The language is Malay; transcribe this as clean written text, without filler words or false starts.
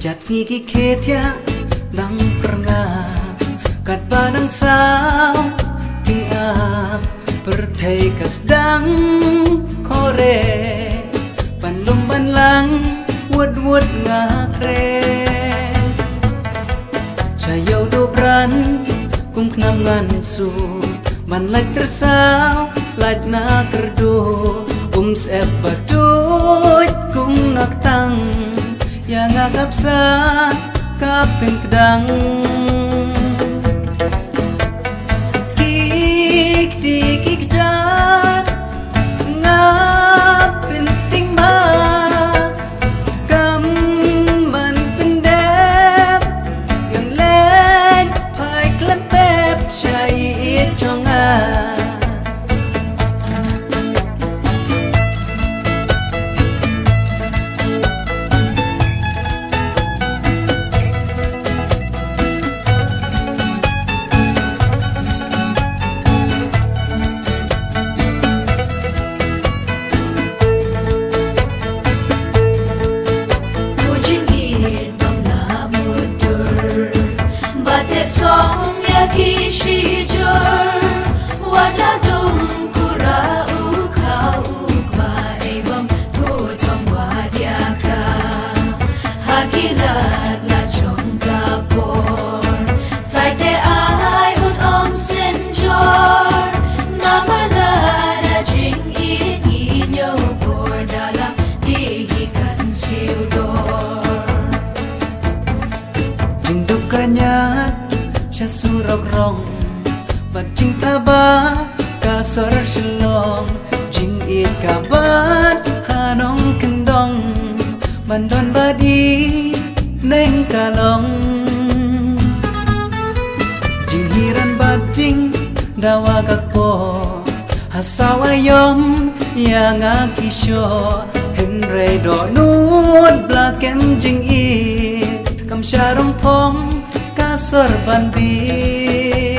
Jat ngiki ketia dang pernah kat banang sao tiap perthei kas dang kore panlum banlang wud ngakre sayau dobran kum knam ngan su man lek tersau lek na kerdo sep badut kum nak tang yang agap sa kapin kedang kik jat ngapin sting ba kam man pendep yang len pai klempep syai chonga Song ya kishi jor wada dum kura ukha ukba ebam thutam wadia ka hakilat la chonga por saite ai un sen jor namarda da jing i nyo por dala dihi kan siudor jindukanya surok rong bat jing taba kasar shalom jing it kabat hanong kendong bandon badi neng kalong jing hiran bat jing dawa kakpo hasawayom yang akisyo henre do nut blakem jing it kam syarong pong sorban bi